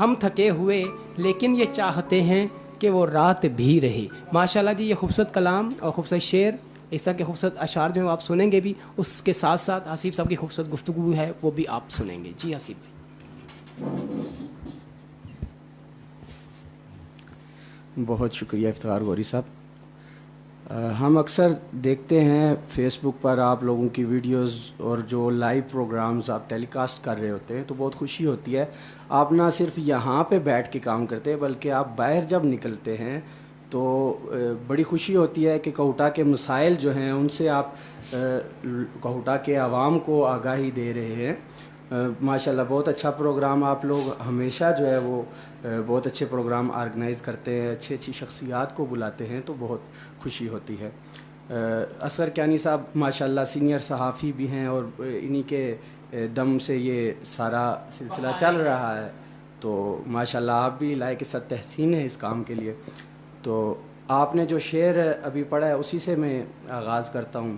ہم تھکے ہوئے لیکن یہ چاہتے ہیں کہ وہ رات بھی رہے. ماشاءاللہ جی یہ خوبصورت کلام اور خوبصورت شعر, اس طرح کے خوبصورت اشعار جو آپ سنیں گے بھی, اس کے ساتھ ساتھ حسیب صاحب کی خوبصورت گفتگو ہے وہ بھی آپ سنیں گے. جی حسیب بھائی. بہت شکریہ افتخار غوری صاحب. ہم اکثر دیکھتے ہیں فیس بک پر آپ لوگوں کی ویڈیوز اور جو لائیو پروگرامز آپ ٹیلی کاسٹ کر رہے ہوتے ہیں, تو بہت خوشی ہوتی ہے. آپ نہ صرف یہاں پہ بیٹھ کے کام کرتے ہیں بلکہ آپ باہر جب نکلتے ہیں تو بڑی خوشی ہوتی ہے کہ کوٹا کے مسائل جو ہیں ان سے آپ کوٹا کے عوام کو آگاہی دے رہے ہیں. ماشاءاللہ بہت اچھا پروگرام. آپ لوگ ہمیشہ جو ہے وہ بہت اچھے پروگرام آرگنائز کرتے ہیں, اچھی شخصیات کو بلاتے ہیں, تو بہت خوشی ہوتی ہے. اصغر کیانی صاحب ماشاءاللہ سینئر صحافی بھی ہیں اور انہی کے دم سے یہ سارا سلسلہ چل رہا ہے, تو ماشاءاللہ آپ بھی لائق صد تحسین ہیں اس کام کے لیے. تو آپ نے جو شعر ابھی پڑھا ہے اسی سے میں آغاز کرتا ہوں.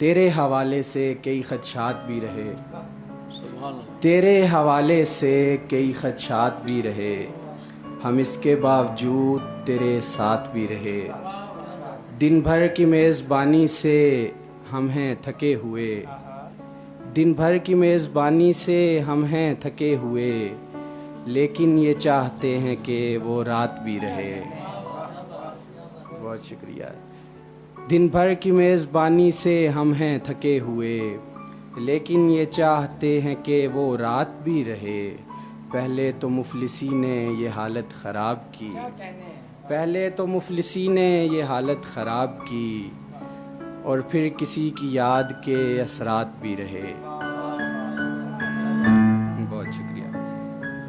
تیرے حوالے سے کئی خدشات بھی رہے, تیرے حوالے سے کئی خدشات بھی رہے, ہم اس کے باوجود تیرے ساتھ بھی رہے. دن بھر کی میزبانی سے ہم ہیں تھکے ہوئے, دن بھر کی میزبانی سے ہم ہیں تھکے ہوئے, لیکن یہ چاہتے ہیں کہ وہ رات بھی رہے. بہت شکریہ. دن بھر کی میزبانی سے ہم ہیں تھکے ہوئے, لیکن یہ چاہتے ہیں کہ وہ رات بھی رہے. پہلے تو مفلسی نے یہ حالت خراب کی, پہلے تو مفلسی نے یہ حالت خراب کی, اور پھر کسی کی یاد کے اثرات بھی رہے. بہت شکریہ.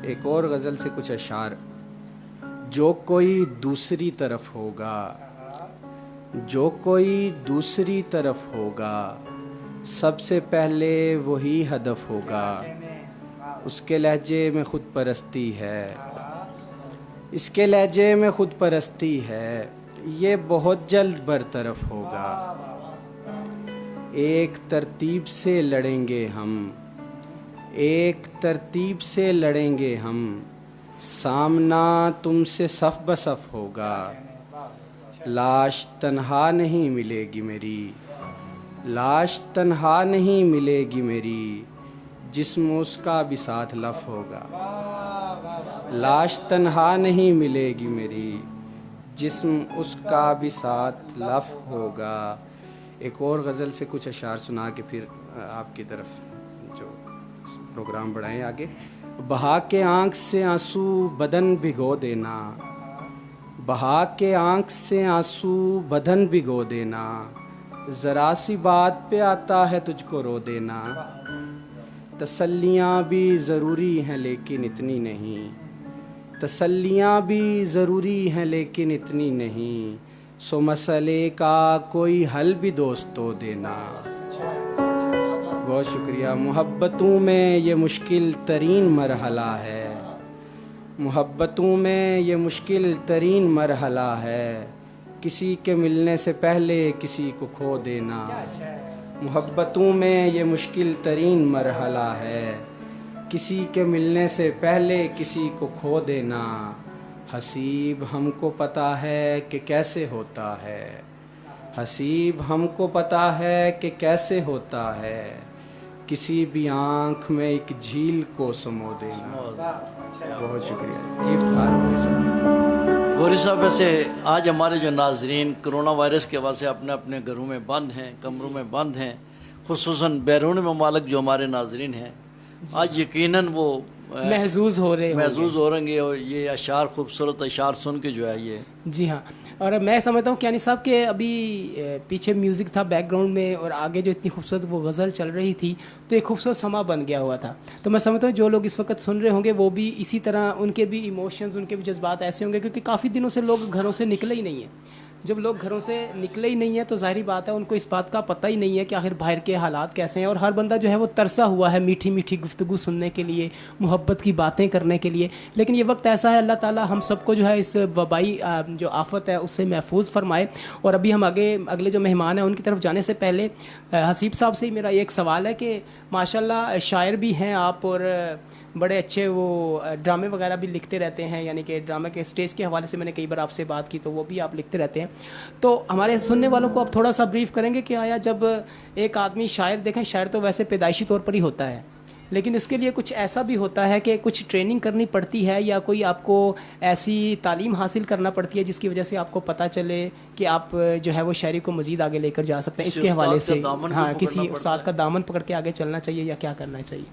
ایک اور غزل سے کچھ اشعار. جو کوئی دوسری طرف ہوگا, جو کوئی دوسری طرف ہوگا, سب سے پہلے وہی ہدف ہوگا. اس کے لہجے میں خود پرستی ہے, اس کے لہجے میں خود پرستی ہے, یہ بہت جلد برطرف ہوگا. ایک ترتیب سے لڑیں گے ہم, ایک ترتیب سے لڑیں گے ہم, سامنا تم سے صف بصف ہوگا. لاش تنہا نہیں ملے گی میری, لاش تنہا نہیں ملے گی میری, جسم اس کا بھی ساتھ لف ہوگا. لاش تنہا نہیں ملے گی میری, جسم اس کا بھی ساتھ لف ہوگا. ایک اور غزل سے کچھ اشعار سنا کے پھر آپ کی طرف جو پروگرام بڑھائیں آگے. بہا کے آنکھ سے آنسو بدن بھگو دینا, بہا کے آنکھ سے آنسو بدن بھگو دینا, ذرا سی بات پہ آتا ہے تجھ کو رو دینا. تسلیاں بھی ضروری ہیں لیکن اتنی نہیں, تسلیاں بھی ضروری ہیں لیکن اتنی نہیں, سو مسئلے کا کوئی حل بھی دوستو دینا. بہت شکریہ. محبتوں میں یہ مشکل ترین مرحلہ ہے, محبتوں میں یہ مشکل ترین مرحلہ ہے, کسی کے ملنے سے پہلے کسی کو کھو دینا. محبتوں میں یہ مشکل ترین مرحلہ ہے, کسی کے ملنے سے پہلے کسی کو کھو دینا. حسیب ہم کو پتہ ہے کہ کیسے ہوتا ہے, حسیب ہم کو پتہ ہے کہ کیسے ہوتا ہے, کسی بھی آنکھ میں ایک جھیل کو سمو دینا. بہت شکریہ جی. افتخار غوری صاحب, ویسے آج ہمارے جو ناظرین کرونا وائرس کے وجہ سے اپنے اپنے گھروں میں بند ہیں, کمروں میں بند ہیں, خصوصاً بیرون ممالک جو ہمارے ناظرین ہیں, آج یقیناً وہ محظوظ ہو رہے ہوں گے, اور یہ اشعار خوبصورت اشعار سن کے جو ہے یہ. جی ہاں. اور میں سمجھتا ہوں کیانی صاحب کہ ابھی پیچھے میوزک تھا بیک گراؤنڈ میں, اور آگے جو اتنی خوبصورت وہ غزل چل رہی تھی, تو ایک خوبصورت سما بن گیا ہوا تھا. تو میں سمجھتا ہوں جو لوگ اس وقت سن رہے ہوں گے وہ بھی اسی طرح, ان کے بھی ایموشنز, ان کے بھی جذبات ایسے ہوں گے, کیونکہ کافی دنوں سے لوگ گھروں سے نکلے ہی نہیں ہیں. جب لوگ گھروں سے نکلے ہی نہیں ہیں تو ظاہری بات ہے ان کو اس بات کا پتہ ہی نہیں ہے کہ آخر باہر کے حالات کیسے ہیں, اور ہر بندہ جو ہے وہ ترسا ہوا ہے میٹھی میٹھی گفتگو سننے کے لیے, محبت کی باتیں کرنے کے لیے. لیکن یہ وقت ایسا ہے, اللہ تعالیٰ ہم سب کو جو ہے اس وبائی جو آفت ہے اس سے محفوظ فرمائے. اور ابھی ہم اگلے جو مہمان ہیں ان کی طرف جانے سے پہلے حسیب صاحب سے ہی میرا ایک سوال ہے کہ ماشاءاللہ شاعر بھی ہیں آپ, اور بڑے اچھے وہ ڈرامے وغیرہ بھی لکھتے رہتے ہیں, یعنی کہ ڈرامے کے اسٹیج کے حوالے سے میں نے کئی بار آپ سے بات کی, تو وہ بھی آپ لکھتے رہتے ہیں. تو ہمارے سننے والوں کو آپ تھوڑا سا بریف کریں گے کہ آیا جب ایک آدمی شاعر, دیکھیں شاعر تو ویسے پیدائشی طور پر ہی ہوتا ہے, لیکن اس کے لیے کچھ ایسا بھی ہوتا ہے کہ کچھ ٹریننگ کرنی پڑتی ہے یا کوئی آپ کو ایسی تعلیم حاصل کرنا پڑتی ہے جس کی وجہ سے آپ کو پتہ چلے کہ آپ جو ہے وہ شاعری کو مزید آگے لے کر جا سکتے ہیں, اس کے حوالے سے ہاں کسی استاد کا دامن پکڑ کے آگے چلنا چاہیے یا کیا کرنا چاہیے؟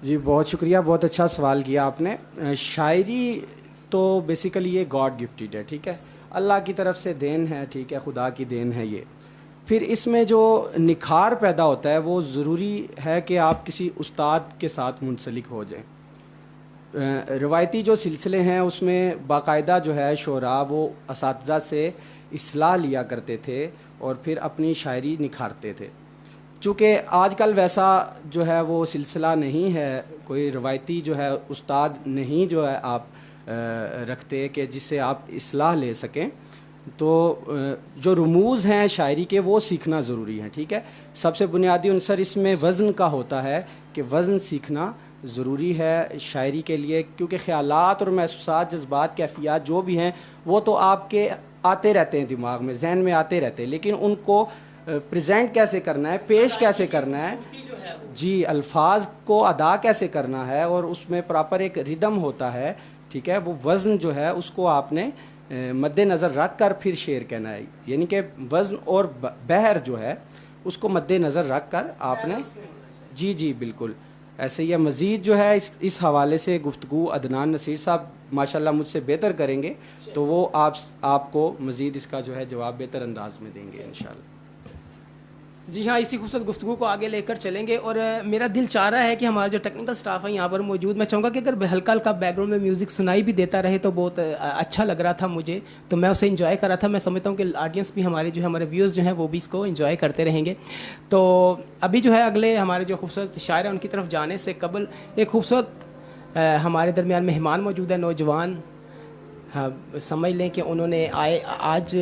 جی بہت شکریہ, بہت اچھا سوال کیا آپ نے. شاعری تو بیسیکلی یہ گاڈ گفٹیڈ ہے, ٹھیک ہے, اللہ کی طرف سے دین ہے, ٹھیک ہے, خدا کی دین ہے یہ. پھر اس میں جو نکھار پیدا ہوتا ہے وہ ضروری ہے کہ آپ کسی استاد کے ساتھ منسلک ہو جائیں. روایتی جو سلسلے ہیں اس میں باقاعدہ جو ہے شعراء وہ اساتذہ سے اصلاح لیا کرتے تھے اور پھر اپنی شاعری نکھارتے تھے. چونکہ آج کل ویسا جو ہے وہ سلسلہ نہیں ہے, کوئی روایتی جو ہے استاد نہیں جو ہے آپ رکھتے کہ جس سے آپ اصلاح لے سکیں, تو جو رموز ہیں شاعری کے وہ سیکھنا ضروری ہے, ٹھیک ہے. سب سے بنیادی عنصر اس میں وزن کا ہوتا ہے کہ وزن سیکھنا ضروری ہے شاعری کے لیے, کیونکہ خیالات اور محسوسات, جذبات, کیفیات جو بھی ہیں وہ تو آپ کے آتے رہتے ہیں دماغ میں, ذہن میں آتے رہتے ہیں, لیکن ان کو پریزنٹ کیسے کرنا ہے, پیش کیسے کرنا ہے, جی الفاظ کو ادا کیسے کرنا ہے, اور اس میں پراپر ایک ردم ہوتا ہے, ٹھیک ہے. وہ وزن جو ہے اس کو آپ نے مد نظر رکھ کر پھر شعر کہنا ہے, یعنی کہ وزن اور بحر جو ہے اس کو مد نظر رکھ کر آپ نے, جی جی بالکل ایسے ہی ہے. مزید جو ہے اس حوالے سے گفتگو عدنان نصیر صاحب ماشاءاللہ مجھ سے بہتر کریں گے, تو وہ آپ کو مزید اس کا جو ہے جواب بہتر انداز میں دیں گے انشاءاللہ. جی ہاں, اسی خوبصورت گفتگو کو آگے لے کر چلیں گے, اور میرا دل چاہ رہا ہے کہ ہمارا جو ٹیکنیکل سٹاف ہے یہاں پر موجود, میں چاہوں گا کہ اگر ہلکا ہلکا بیک گراؤنڈ میں میوزک سنائی بھی دیتا رہے تو بہت اچھا لگ رہا تھا مجھے, تو میں اسے انجوائے کر رہا تھا. میں سمجھتا ہوں کہ آڈینس بھی ہمارے جو ہے ہمارے ویورز جو ہیں وہ بھی اس کو انجوائے کرتے رہیں گے. تو ابھی جو ہے اگلے ہمارے جو خوبصورت شاعر ہیں ان کی طرف جانے سے قبل ایک خوبصورت ہمارے درمیان مہمان موجود ہے, نوجوان, سمجھ لیں کہ انہوں نے آج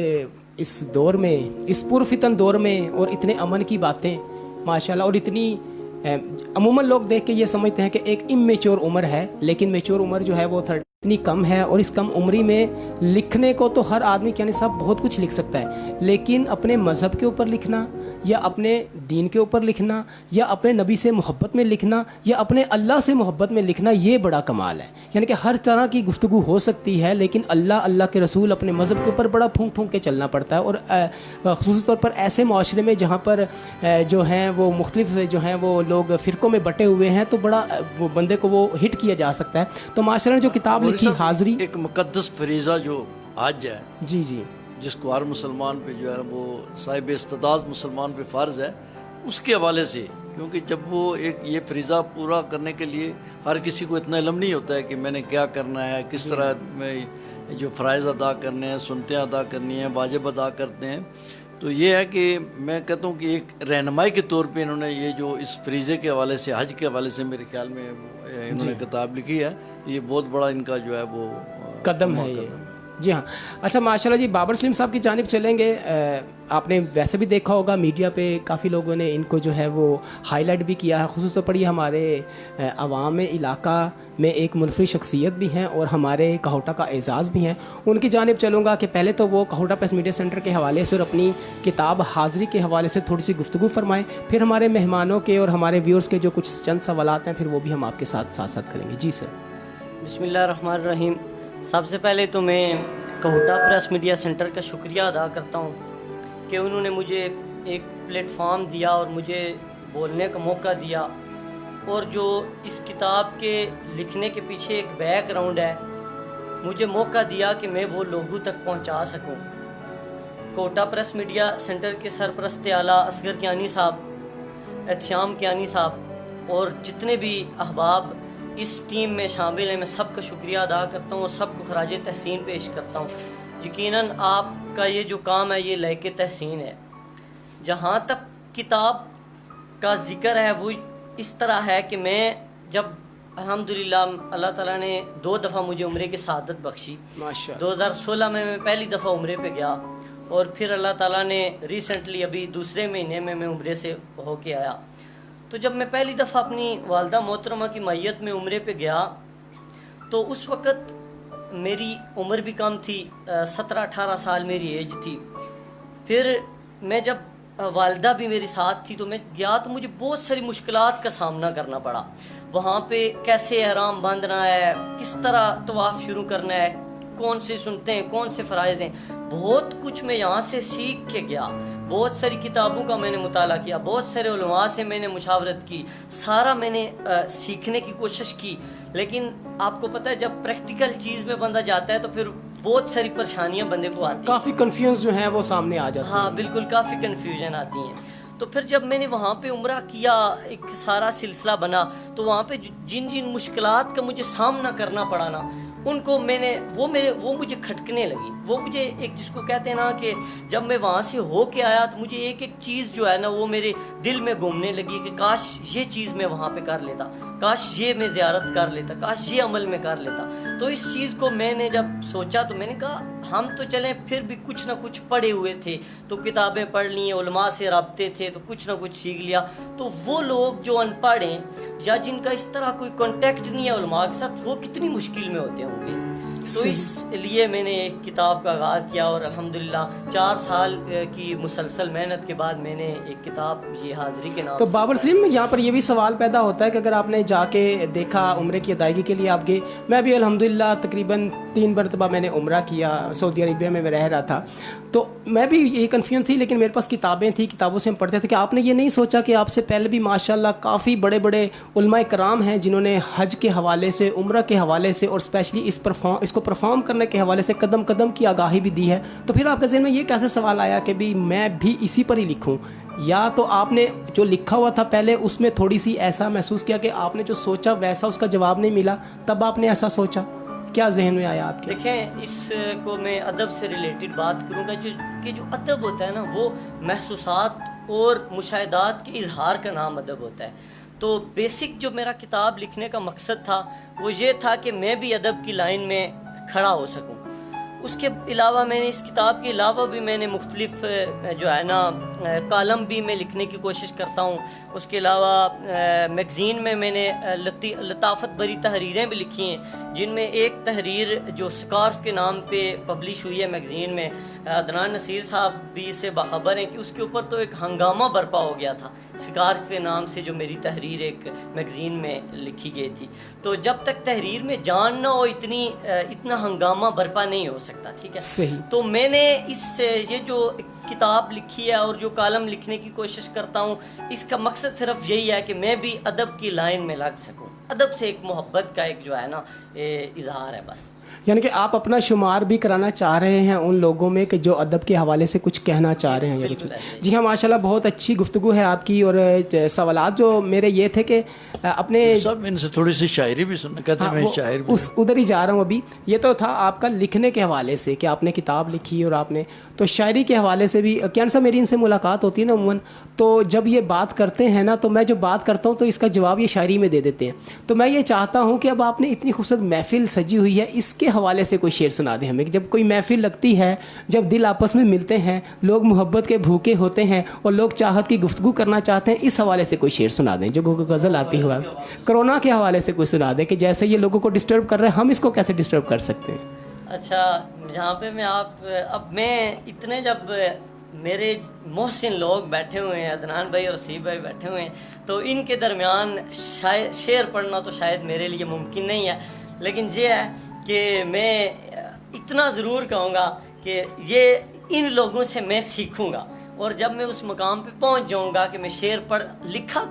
اس دور میں, اس پرفتن دور میں, اور اتنے امن کی باتیں ماشاءاللہ, اور اتنی عموماً لوگ دیکھ کے یہ سمجھتے ہیں کہ ایک امیچور عمر ہے, لیکن میچور عمر جو ہے وہ اتنی کم ہے, اور اس کم عمری میں لکھنے کو تو ہر آدمی یعنی صاحب بہت کچھ لکھ سکتا ہے, لیکن اپنے مذہب کے اوپر لکھنا یا اپنے دین کے اوپر لکھنا یا اپنے نبی سے محبت میں لکھنا یا اپنے اللہ سے محبت میں لکھنا, یہ بڑا کمال ہے. یعنی کہ ہر طرح کی گفتگو ہو سکتی ہے, لیکن اللہ کے رسول اپنے مذہب کے اوپر بڑا پھونک پھونک کے چلنا پڑتا ہے. اور خصوصی طور پر ایسے معاشرے میں جہاں پر جو ہیں وہ مختلف جو ہیں وہ لوگ فرقوں میں بٹے ہوئے ہیں, تو بڑا وہ بندے کو وہ ہٹ کیا جا سکتا ہے. تو معاشرے نے جو کتاب لکھی حاضری, ایک مقدس فریضہ جو آج ہے, جی جی, جس کو ہر مسلمان پہ جو ہے وہ صاحب استعداد مسلمان پہ فرض ہے, اس کے حوالے سے, کیونکہ جب وہ ایک یہ فریضہ پورا کرنے کے لیے ہر کسی کو اتنا علم نہیں ہوتا ہے کہ میں نے کیا کرنا ہے, کس طرح میں جو فرائض ادا کرنے ہیں, سنتیں ادا کرنی ہیں, واجب ادا کرتے ہیں. تو یہ ہے کہ میں کہتا ہوں کہ ایک رہنمائی کے طور پہ انہوں نے یہ جو اس فریضے کے حوالے سے, حج کے حوالے سے میرے خیال میں انہوں نے کتاب لکھی ہے, یہ بہت بڑا ان کا جو ہے وہ قدم ہے یہ. جی ہاں, اچھا ماشاءاللہ جی, بابر سلیم صاحب کی جانب چلیں گے. آپ نے ویسے بھی دیکھا ہوگا میڈیا پہ کافی لوگوں نے ان کو جو ہے وہ ہائی لائٹ بھی کیا ہے, خصوص طور پر یہ ہمارے عوام علاقہ میں ایک منفرد شخصیت بھی ہیں اور ہمارے کہوٹہ کا اعزاز بھی ہیں. ان کی جانب چلوں گا کہ پہلے تو وہ کہوٹہ پریس میڈیا سینٹر کے حوالے سے اور اپنی کتاب حاضری کے حوالے سے تھوڑی سی گفتگو فرمائیں, پھر ہمارے مہمانوں کے اور ہمارے ویورز کے جو کچھ چند سوالات ہیں پھر وہ بھی ہم آپ کے ساتھ کریں گے. جی سر. بسم اللہ الرحمن الرحیم. سب سے پہلے تو میں کہوٹہ پریس میڈیا سینٹر کا شکریہ ادا کرتا ہوں کہ انہوں نے مجھے ایک پلیٹ فارم دیا اور مجھے بولنے کا موقع دیا, اور جو اس کتاب کے لکھنے کے پیچھے ایک بیک گراؤنڈ ہے, مجھے موقع دیا کہ میں وہ لوگوں تک پہنچا سکوں. کہوٹہ پریس میڈیا سینٹر کے سرپرست اعلیٰ اصغر کیانی صاحب, احتشام کیانی صاحب اور جتنے بھی احباب اس ٹیم میں شامل ہیں, میں سب کا شکریہ ادا کرتا ہوں اور سب کو خراج تحسین پیش کرتا ہوں. یقیناً آپ کا یہ جو کام ہے یہ لائق تحسین ہے. جہاں تک کتاب کا ذکر ہے وہ اس طرح ہے کہ میں جب الحمدللہ اللہ تعالیٰ نے 2 دفعہ مجھے عمرے کی سعادت بخشی. 2016 میں پہلی دفعہ عمرے پہ گیا, اور پھر اللہ تعالیٰ نے ریسنٹلی ابھی دوسرے مہینے میں عمرے سے ہو کے آیا. تو جب میں پہلی دفعہ اپنی والدہ محترمہ کی معیت میں عمرے پہ گیا تو اس وقت میری عمر بھی کم تھی، 17-18 سال میری ایج تھی. پھر میں جب والدہ بھی میرے ساتھ تھی تو میں گیا تو مجھے بہت ساری مشکلات کا سامنا کرنا پڑا. وہاں پہ کیسے احرام باندھنا ہے، کس طرح طواف شروع کرنا ہے، کون سے سنتے ہیں، کون سے فرائض ہیں، بہت کچھ میں یہاں سے سیکھ کے گیا. بہت ساری کتابوں کا میں نے مطالعہ کیا، بہت سارے علماء سے میں نے مشاورت کی، سارا میں نے سیکھنے کی کوشش کی. لیکن آپ کو پتہ ہے جب پریکٹیکل چیز میں بندہ جاتا ہے تو پھر بہت ساری پریشانیاں بندے کو آتی ہیں، کافی کنفیوز جو ہیں وہ سامنے آ جاتے ہیں. ہاں بالکل، کافی کنفیوژن آتی ہیں. تو پھر جب میں نے وہاں پہ عمرہ کیا، ایک سارا سلسلہ بنا، تو وہاں پہ جن جن مشکلات کا مجھے سامنا کرنا پڑا نا، ان کو میں نے وہ مجھے کھٹکنے لگی. وہ مجھے ایک جس کو کہتے ہیں نا کہ جب میں وہاں سے ہو کے آیا تو مجھے ایک ایک چیز جو ہے نا وہ میرے دل میں گھومنے لگی کہ کاش یہ چیز میں وہاں پہ کر لیتا، کاش یہ میں زیارت کر لیتا، کاش یہ عمل میں کر لیتا. تو اس چیز کو میں نے جب سوچا تو میں نے کہا ہم تو چلیں پھر بھی کچھ نہ کچھ پڑھے ہوئے تھے، تو کتابیں پڑھ لی، علماء سے رابطے تھے تو کچھ نہ کچھ سیکھ لیا. تو وہ لوگ جو ان پڑھ ہیں یا جن کا اس طرح کوئی کانٹیکٹ نہیں ہے علماء کے ساتھ، وہ کتنی مشکل میں ہوتے ہوں گے. تو اس لیے میں نے ایک کتاب کا آغاز کیا اور الحمدللہ 4 سال کی مسلسل محنت کے بعد میں نے ایک کتاب یہ حاضری کے نام. تو بابر سلیم یہاں پر یہ بھی سوال پیدا ہوتا ہے کہ اگر آپ نے جا کے دیکھا عمرے کی ادائیگی کے لیے آپ گئے، میں بھی الحمدللہ تقریباً 3 مرتبہ میں نے عمرہ کیا، سعودی عربیہ میں رہ رہا تھا، تو میں بھی یہ کنفیوژن تھی، لیکن میرے پاس کتابیں تھیں، کتابوں سے ہم پڑھتے تھے کہ آپ نے یہ نہیں سوچا کہ آپ سے پہلے بھی ماشاءاللہ کافی بڑے بڑے علماء کرام ہیں جنہوں نے حج کے حوالے سے، عمرہ کے حوالے سے اور اسپیشلی اس کو پرفارم کرنے کے حوالے سے قدم قدم کی آگاہی بھی دی ہے. تو پھر آپ کے ذہن میں یہ کیسے سوال آیا کہ بھی میں بھی اسی پر ہی لکھوں؟ یا تو آپ نے جو لکھا ہوا تھا پہلے اس میں تھوڑی سی ایسا محسوس کیا کہ آپ نے جو سوچا ویسا اس کا جواب نہیں ملا، تب آپ نے ایسا سوچا؟ کیا ذہن میں آیا آپ کے؟ دیکھیں، اس کو میں ادب سے ریلیٹڈ بات کروں گا کہ جو ادب ہوتا ہے نا وہ محسوسات اور مشاہدات کے اظہار کا نام ادب ہوتا ہے. تو بیسک جو میرا کتاب لکھنے کا مقصد تھا وہ یہ تھا کہ میں بھی ادب کی لائن میں کھڑا ہو سکوں. اس کے علاوہ میں نے اس کتاب کے علاوہ بھی میں نے مختلف جو ہے نا کالم بھی میں لکھنے کی کوشش کرتا ہوں. اس کے علاوہ میگزین میں نے لطافت بری تحریریں بھی لکھی ہیں، جن میں ایک تحریر جو سکارف کے نام پہ پبلش ہوئی ہے میگزین میں، عدنان نصیر صاحب بھی اس سے باخبر ہیں کہ اس کے اوپر تو ایک ہنگامہ برپا ہو گیا تھا. سکارف کے نام سے جو میری تحریر ایک میگزین میں لکھی گئی تھی، تو جب تک تحریر میں جان نہ ہو اتنا ہنگامہ برپا نہیں ہو سکتا. ٹھیک ہے، صحیح. تو میں نے یہ جو کتاب لکھی ہے اور جو کالم لکھنے کی کوشش کرتا ہوں، اس کا مقصد صرف یہی ہے کہ میں بھی ادب کی لائن میں لگ سکوں. ادب سے ایک محبت کا ایک جو ہے نا اظہار ہے بس. یعنی کہ آپ اپنا شمار بھی کرانا چاہ رہے ہیں ان لوگوں میں کہ جو ادب کے حوالے سے کچھ کہنا چاہ رہے ہیں. جی ہاں، ماشاءاللہ بہت اچھی گفتگو ہے آپ کی. اور سوالات جو میرے یہ تھے کہ اپنے سب ان سے تھوڑی سی شاعری بھی سننا، کہتے ہیں میں شاعر بھی ادھر ہی جا رہا ہوں. ابھی یہ تو تھا آپ کا لکھنے کے حوالے سے کہ آپ نے کتاب لکھی اور آپ نے تو شاعری کے حوالے سے بھی کیا سا میری ان سے ملاقات ہوتی ہے نا عموماً، تو جب یہ بات کرتے ہیں نا تو میں جو بات کرتا ہوں تو اس کا جواب یہ شاعری میں دے دیتے ہیں. تو میں یہ چاہتا ہوں کہ اب آپ نے اتنی خوبصورت محفل سجی ہوئی ہے، اس کے حوالے سے کوئی شعر سنا دیں ہمیں. جب کوئی محفل لگتی ہے، جب دل آپس میں ملتے ہیں، لوگ محبت کے بھوکے ہوتے ہیں اور لوگ چاہت کی گفتگو کرنا چاہتے ہیں، اس حوالے سے کوئی شعر سنا دیں جو غزل آتی ہوا کرونا کے حوالے سے کوئی سنا دیں کہ جیسے یہ لوگوں کو ڈسٹرب کر رہے ہیں، ہم اس کو کیسے ڈسٹرب کر سکتے ہیں. اچھا، یہاں پہ میں اتنے جب میرے محسن لوگ بیٹھے ہوئے ہیں، عدنان بھائی اور سیب بھائی بیٹھے ہوئے ہیں، تو ان کے درمیان شعر پڑھنا تو شاید میرے لیے ممکن نہیں ہے. لیکن یہ ہے کہ میں اتنا ضرور کہوں گا کہ یہ ان لوگوں سے میں سیکھوں گا، اور جب میں اس مقام پہ پہنچ جاؤں گا کہ میں شعر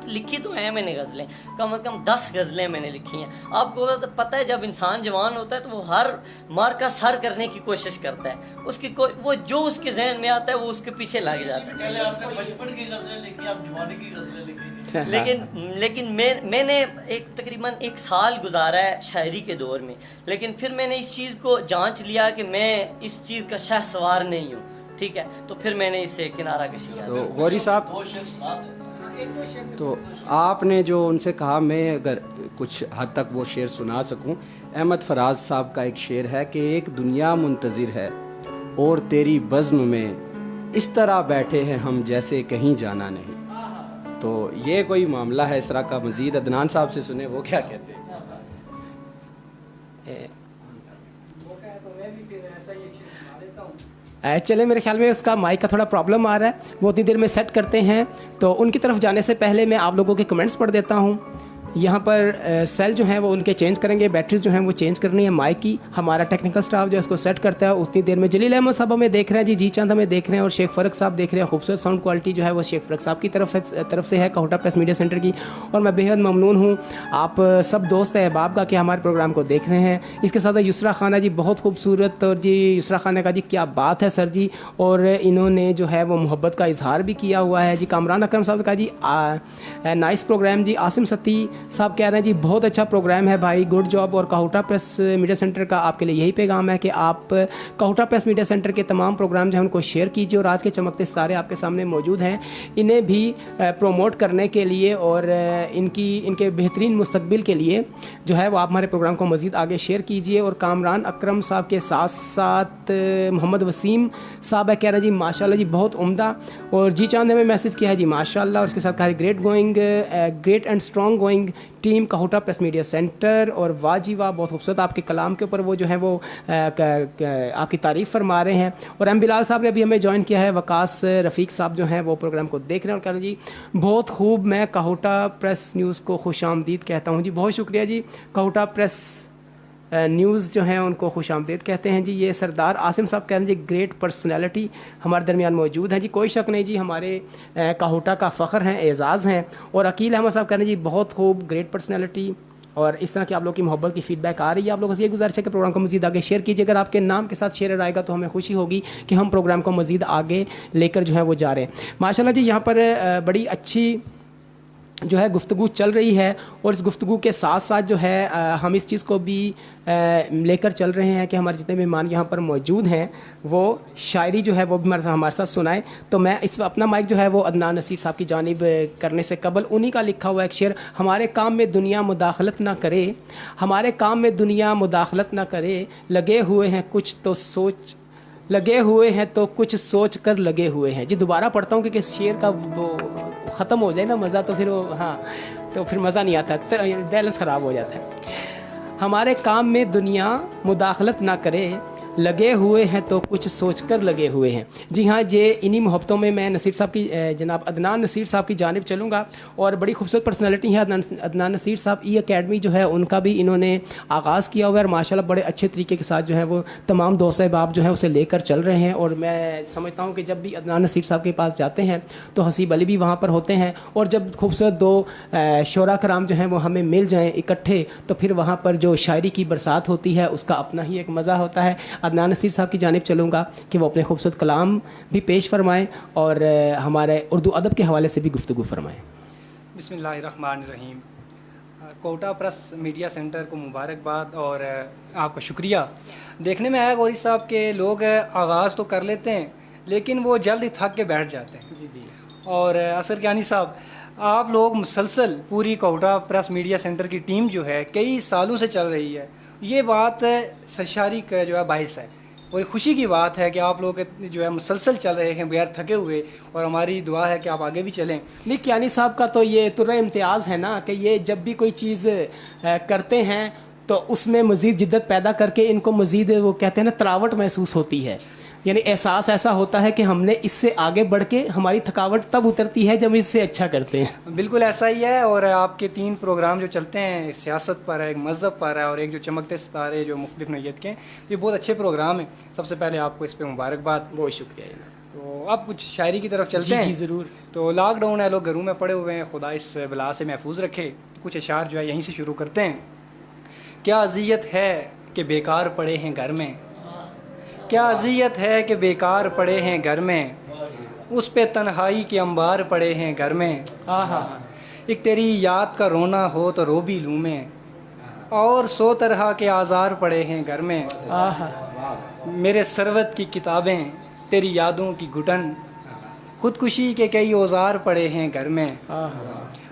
لکھی تو ہیں میں نے غزلیں، کم از کم 10 غزلیں میں نے لکھی ہیں. آپ کو پتہ ہے جب انسان جوان ہوتا ہے تو وہ ہر مارکا سر کرنے کی کوشش کرتا ہے، اس کی وہ جو اس کے ذہن میں آتا ہے وہ اس کے پیچھے لگ جاتا ہے. پہلے آپ نے بچپن کی غزلیں لکھی، آپ جوانی کی غزلیں لکھیں. لیکن میں نے تقریباً 1 سال گزارا ہے شاعری کے دور میں، لیکن پھر میں نے اس چیز کو جانچ لیا کہ میں اس چیز کا شہ سوار نہیں ہوں. ٹھیک ہے، تو پھر میں نے اس سے کنارہ کشی کیا. تو غوری صاحب، تو آپ نے جو ان سے کہا میں اگر کچھ حد تک وہ شعر سنا سکوں، احمد فراز صاحب کا ایک شعر ہے کہ ایک دنیا منتظر ہے اور تیری بزم میں اس طرح بیٹھے ہیں ہم جیسے کہیں جانا نہیں. تو یہ کوئی معاملہ ہے اس طرح کا. مزید عدنان صاحب سے سنیں وہ کیا کہتے ہیں. چلے میرے خیال میں اس کا مائک کا تھوڑا پرابلم آ رہا ہے, وہ اتنی دیر میں سیٹ کرتے ہیں. تو ان کی طرف جانے سے پہلے میں آپ لوگوں کے کمنٹس پڑھ دیتا ہوں. یہاں پر سیل جو ہیں وہ ان کے چینج کریں گے, بیٹریز جو ہیں وہ چینج کرنی ہے مائک کی. ہمارا ٹیکنیکل سٹاف جو ہے اس کو سیٹ کرتا ہے. اتنی دیر میں جلیل احمد صاحب ہمیں دیکھ رہے ہیں جی چاند ہمیں دیکھ رہے ہیں, اور شیخ فرق صاحب دیکھ رہے ہیں. خوبصورت ساؤنڈ کوالٹی جو ہے وہ شیخ فرق صاحب کی طرف سے ہے, کہوٹہ پریس میڈیا سینٹر کی. اور میں بے حد ممنون ہوں آپ سب دوست احباب کا کہ ہمارے پروگرام کو دیکھ رہے ہیں. اس کے ساتھ یسریٰ خانہ جی بہت خوبصورت, اور جی یسریٰ خانہ کا جی کیا بات ہے سر جی, اور انہوں نے جو ہے وہ محبت کا اظہار بھی کیا ہوا ہے. جی کامران اکرم صاحب کا جی نائس پروگرام. جی عاصم ستی صاحب کہہ رہے ہیں جی بہت اچھا پروگرام ہے بھائی, گڈ جاب. اور کہوٹہ پریس میڈیا سینٹر کا آپ کے لیے یہی پیغام ہے کہ آپ کہوٹہ پریس میڈیا سینٹر کے تمام پروگرام جو ہیں ان کو شیئر کیجیے. اور آج کے چمکتے ستارے آپ کے سامنے موجود ہیں, انہیں بھی پروموٹ کرنے کے لیے اور ان کے بہترین مستقبل کے لیے جو ہے وہ آپ ہمارے پروگرام کو مزید آگے شیئر کیجیے. اور کامران اکرم صاحب کے ساتھ ساتھ محمد وسیم صاحب ہے, کہہ رہے ہیں جی ماشاء اللہ جی بہت عمدہ. اور جی چاند نے میسج کیا ہے جی ماشاء اللہ, اور اس کے ساتھ کہا great and strong going team Kahuta press media centre. اور واہ جی واہ, بہت خوبصورت آپ کے کلام کے اوپر وہ جو ہے وہ آپ کی تعریف فرما رہے ہیں. اور ایم بلال صاحب نے ابھی ہمیں جوائن کیا ہے, وقاص رفیق صاحب جو ہیں وہ پروگرام کو دیکھ رہے ہیں اور کہہ رہے ہیں جی بہت خوب, میں کہوٹہ پریس نیوز کو خوش آمدید کہتا ہوں. جی بہت شکریہ جی, کہوٹہ پریس نیوز جو ہیں ان کو خوش آمدید کہتے ہیں. جی یہ سردار عاصم صاحب کہہ رہے ہیں جی گریٹ پرسنالٹی ہمارے درمیان موجود ہیں. جی کوئی شک نہیں جی, ہمارے کہوٹہ کا فخر ہیں, اعزاز ہیں. اور عقیل احمد صاحب کہہ رہے ہیں جی بہت خوب, گریٹ پرسنالٹی. اور اس طرح کی آپ لوگوں کی محبت کی فیڈ بیک آ رہی ہے. آپ لوگوں سے یہ گزارش ہے کہ پروگرام کو مزید آگے شیئر کیجیے. اگر آپ کے نام کے ساتھ شیئر آئے گا تو ہمیں خوشی ہوگی کہ ہم پروگرام کو مزید آگے لے کر جو ہے وہ جا رہے ہیں. ماشاء اللہ جی یہاں پر بڑی اچھی جو ہے گفتگو چل رہی ہے, اور اس گفتگو کے ساتھ ساتھ جو ہے ہم اس چیز کو بھی لے کر چل رہے ہیں کہ ہمارے جتنے مہمان یہاں پر موجود ہیں وہ شاعری جو ہے وہ بھی ہمارے ساتھ سنائیں. تو میں اس اپنا مائک جو ہے وہ عدنان نصیر صاحب کی جانب کرنے سے قبل انہی کا لکھا ہوا ایک شعر, ہمارے کام میں دنیا مداخلت نہ کرے, ہمارے کام میں دنیا مداخلت نہ کرے, لگے ہوئے ہیں کچھ تو سوچ, لگے ہوئے ہیں تو کچھ سوچ کر لگے ہوئے ہیں. جی دوبارہ پڑھتا ہوں کیونکہ شعر کا وہ ختم ہو جائے نا مزہ, تو پھر وہ ہاں تو پھر مزہ نہیں آتا, بیلنس خراب ہو جاتا ہے. ہمارے کام میں دنیا مداخلت نہ کرے, لگے ہوئے ہیں تو کچھ سوچ کر لگے ہوئے ہیں. جی ہاں, یہ انہی محبتوں میں میں نصیر صاحب کی جناب عدنان نصیر صاحب کی جانب چلوں گا. اور بڑی خوبصورت پرسنالٹی ہے عدنان نصیر صاحب. ای اکیڈمی جو ہے ان کا بھی انہوں نے آغاز کیا ہوا ہے, اور ماشاء اللہ بڑے اچھے طریقے کے ساتھ جو ہے وہ تمام دوست احباب جو ہیں اسے لے کر چل رہے ہیں. اور میں سمجھتا ہوں کہ جب بھی عدنان نصیر صاحب کے پاس جاتے ہیں تو حسیب علی بھی وہاں پر ہوتے ہیں, اور جب خوبصورت دو شعراء کرام جو ہیں وہ ہمیں مل جائیں اکٹھے تو پھر وہاں پر جو شاعری کی برسات ہوتی ہے اس کا اپنا ہی ایک مزہ ہوتا ہے. عدنان نصیر صاحب کی جانب چلوں گا کہ وہ اپنے خوبصورت کلام بھی پیش فرمائیں اور ہمارے اردو ادب کے حوالے سے بھی گفتگو فرمائیں. بسم اللہ الرحمن الرحیم. کہوٹہ پریس میڈیا سینٹر کو مبارکباد اور آپ کا شکریہ. دیکھنے میں آیا غوری صاحب کے لوگ آغاز تو کر لیتے ہیں لیکن وہ جلد ہی تھک کے بیٹھ جاتے ہیں. جی جی. اور اثر کیانی صاحب, آپ لوگ مسلسل پوری کہوٹہ پریس میڈیا سینٹر کی ٹیم جو ہے کئی سالوں سے چل رہی ہے, یہ بات سرشاری کا جو ہے باعث ہے, اور خوشی کی بات ہے کہ آپ لوگ جو ہے مسلسل چل رہے ہیں بغیر تھکے ہوئے, اور ہماری دعا ہے کہ آپ آگے بھی چلیں. نہیں, کیانی صاحب کا تو یہ طرح امتیاز ہے نا کہ یہ جب بھی کوئی چیز کرتے ہیں تو اس میں مزید جدت پیدا کر کے ان کو مزید وہ کہتے ہیں نا تراوٹ محسوس ہوتی ہے, یعنی احساس ایسا ہوتا ہے کہ ہم نے اس سے آگے بڑھ کے ہماری تھکاوٹ تب اترتی ہے جب اس سے اچھا کرتے ہیں. بالکل ایسا ہی ہے. اور آپ کے 3 پروگرام جو چلتے ہیں, ایک سیاست پر ہے, ایک مذہب پر ہے, اور ایک جو چمکتے ستارے جو مختلف نوعیت کے ہیں, یہ بہت اچھے پروگرام ہیں. سب سے پہلے آپ کو اس پہ مبارکباد. بہت شکریہ. تو اب کچھ شاعری کی طرف چلتے ہیں. جی ضرور. تو لاک ڈاؤن ہے, لوگ گھروں میں پڑے ہوئے ہیں, خدا اس بلا سے محفوظ رکھے. کچھ اشعار جو ہے یہیں سے شروع کرتے ہیں. کیا اذیت ہے کہ بیکار پڑے ہیں گھر میں, کیا اذیت ہے کہ بیکار پڑے ہیں گھر میں, اس پہ تنہائی کے انبار پڑے ہیں گھر میں. ایک تیری یاد کا رونا ہو تو رو بھی لوں میں, اور 100 طرح کے آزار پڑے ہیں گھر میں. میرے سروت کی کتابیں تیری یادوں کی گھٹن, خودکشی کے کئی اوزار پڑے ہیں گھر میں.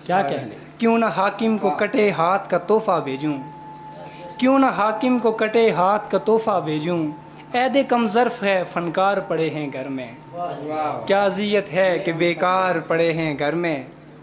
کیا کہنے. کیوں نہ حاکم کو کٹے ہاتھ کا تحفہ بھیجوں, کیوں نہ حاکم کو کٹے ہاتھ کا تحفہ بھیجوں, عہد کم ظرف ہے فنکار پڑے ہیں گھر میں. کیا اذیت ہے کہ بیکار پڑے ہیں گھر میں,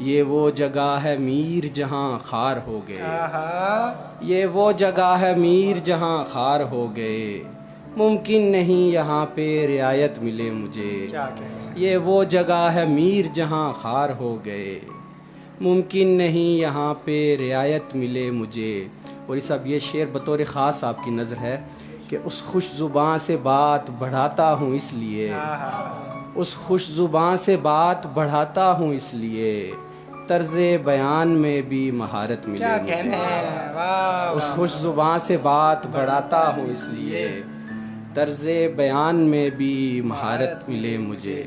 یہ وہ جگہ ہے میر جہاں خار ہو گئے، آہا، یہ وہ جگہ ہے میر جہاں خار ہو گئے، ممکن نہیں یہاں پہ رعایت ملے مجھے، کیا کہہ رہے ہیں؟ یہ وہ جگہ ہے میر جہاں خار ہو گئے، ممکن نہیں یہاں پہ رعایت ملے مجھے۔ اور یہ سب یہ شعر بطور خاص آپ کی نظر ہے کہ اس خوش زباں سے بات بڑھاتا ہوں اس لیے، اس خوش زباں سے بات بڑھاتا ہوں اس لیے، طرز بیان میں بھی مہارت ملے کیا مجھے، کہنے ہیں، واہ اس واہ۔ خوش زباں سے بات بڑھاتا ہوں اس لیے، طرز بیان میں بھی مہارت ملے مجھے۔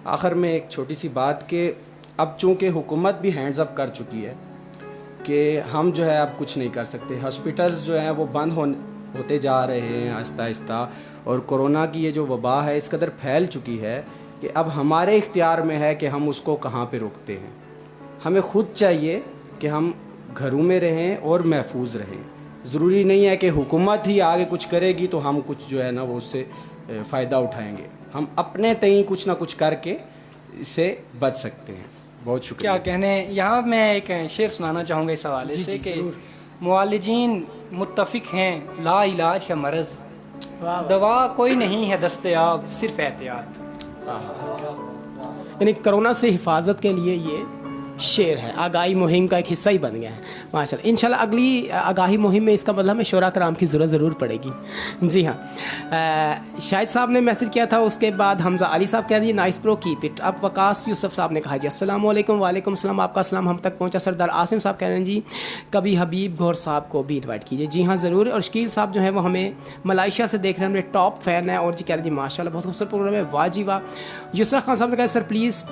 آخر میں ایک چھوٹی سی بات کہ اب چونکہ حکومت بھی ہینڈز اپ کر چکی ہے کہ ہم جو ہے اب کچھ نہیں کر سکتے، ہاسپٹلز جو ہیں وہ بند ہوتے جا رہے ہیں آہستہ آہستہ، اور کورونا کی یہ جو وبا ہے اس قدر پھیل چکی ہے کہ اب ہمارے اختیار میں ہے کہ ہم اس کو کہاں پہ روکتے ہیں۔ ہمیں خود چاہیے کہ ہم گھروں میں رہیں اور محفوظ رہیں، ضروری نہیں ہے کہ حکومت ہی آگے کچھ کرے گی تو ہم کچھ جو ہے نا وہ اس سے فائدہ اٹھائیں گے، ہم اپنے تئیں کچھ نہ کچھ کر کے اس سے بچ سکتے ہیں۔ بہت شکریہ۔ کیا کہنے، یہاں میں ایک شعر سنانا چاہوں گا اس حوالے سے کہ معالجین متفق ہیں لا علاج ہے مرض، دوا کوئی نہیں ہے دستیاب صرف احتیاط۔ یعنی کرونا سے حفاظت کے لیے یہ شعر ہے، آگاہی مہم کا ایک حصہ ہی بن گیا ہے ماشاءاللہ۔ انشاءاللہ اگلی آگاہی مہم میں اس کا مطلب ہمیں شعراء کرام کی ضرورت ضرور پڑے گی۔ جی ہاں، شاہد صاحب نے میسج کیا تھا، اس کے بعد حمزہ علی صاحب کہہ رہی ہے نائس پرو کیپ اٹ اب۔ وقاص یوسف صاحب نے کہا جی السلام علیکم۔ وعلیکم السلام، آپ کا سلام ہم تک پہنچا۔ سردار عاصم صاحب کہہ رہے ہیں جی کبھی حبیب گور صاحب کو بھی انوائٹ کیجیے۔ جی ہاں ضرور۔ اور شکیل صاحب جو ہیں وہ ہمیں ملائیشیا سے دیکھ رہے ہیں، ہمارے ٹاپ فین ہیں، اور جی کہہ رہے ہیں جی ماشاءاللہ بہت خوبصورت پروگرام ہے، واہ جی واہ۔ یسرا خان صاحب نے کہا سر پلیز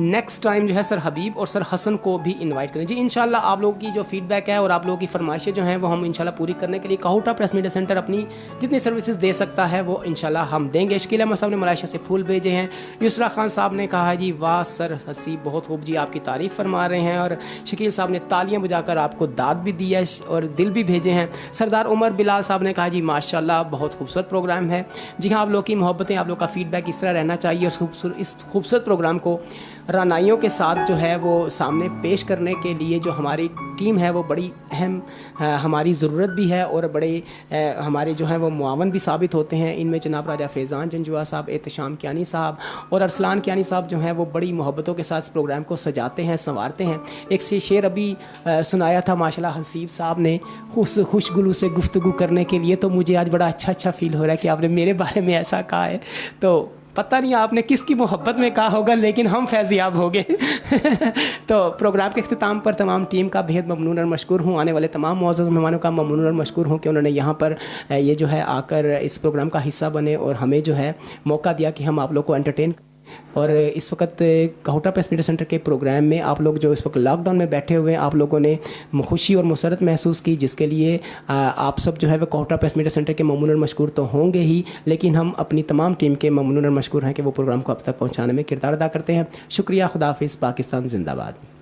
نیکسٹ ٹائم جو ہے سر حبیب اور سر حسن کو بھی انوائٹ کریں۔ جی انشاءاللہ آپ لوگوں کی جو فیڈ بیک ہے اور آپ لوگوں کی فرمائشیں جو ہیں وہ ہم انشاءاللہ پوری کرنے کے لیے کہوٹا پریس میڈیا سینٹر اپنی جتنی سروسز دے سکتا ہے وہ انشاءاللہ ہم دیں گے۔ شکیل احمد صاحب نے ملائیشیا سے پھول بھیجے ہیں۔ یسرا خان صاحب نے کہا جی واہ سر حسی بہت خوب، جی آپ کی تعریف فرما رہے ہیں۔ اور شکیل صاحب نے تالیاں بجا کر آپ کو داد بھی دی ہے اور دل بھی بھیجے ہیں۔ سردار عمر بلال صاحب نے کہا جی ماشاءاللہ بہت خوبصورت پروگرام ہے۔ جی ہاں، آپ لوگوں کی محبتیں، آپ لوگ کا فیڈ بیک اس طرح رہنا چاہیے، اس خوبصورت پروگرام کو رانائیوں کے ساتھ جو ہے وہ سامنے پیش کرنے کے لیے جو ہماری ٹیم ہے وہ بڑی اہم ہماری ضرورت بھی ہے، اور بڑے ہمارے جو ہیں وہ معاون بھی ثابت ہوتے ہیں۔ ان میں جناب راجہ فیضان جنجوا صاحب، احتشام کیانی صاحب اور ارسلان کیانی صاحب جو ہیں وہ بڑی محبتوں کے ساتھ اس پروگرام کو سجاتے ہیں، سنوارتے ہیں۔ ایک شعر ابھی سنایا تھا ماشاءاللہ حسیب صاحب نے خوش گلو سے گفتگو کرنے کے لیے، تو مجھے آج بڑا اچھا فیل ہو رہا ہے کہ آپ نے میرے بارے میں ایسا کہا ہے۔ تو پتہ نہیں آپ نے کس کی محبت میں کہا ہوگا، لیکن ہم فیضیاب ہو گئے۔ تو پروگرام کے اختتام پر تمام ٹیم کا بہت ممنون اور مشکور ہوں، آنے والے تمام معزز مہمانوں کا ممنون اور مشکور ہوں کہ انہوں نے یہاں پر یہ جو ہے آ کر اس پروگرام کا حصہ بنے اور ہمیں جو ہے موقع دیا کہ ہم آپ لوگ کو انٹرٹین۔ اور اس وقت کہوٹا پریس میڈیا سینٹر کے پروگرام میں آپ لوگ جو اس وقت لاک ڈاؤن میں بیٹھے ہوئے ہیں، آپ لوگوں نے خوشی اور مسرت محسوس کی، جس کے لیے آپ سب جو ہے وہ کہوٹا پریس میڈیا سینٹر کے ممنون اور مشکور تو ہوں گے ہی، لیکن ہم اپنی تمام ٹیم کے ممنون اور مشکور ہیں کہ وہ پروگرام کو اب تک پہنچانے میں کردار ادا کرتے ہیں۔ شکریہ، خدا حافظ، پاکستان زندہ باد۔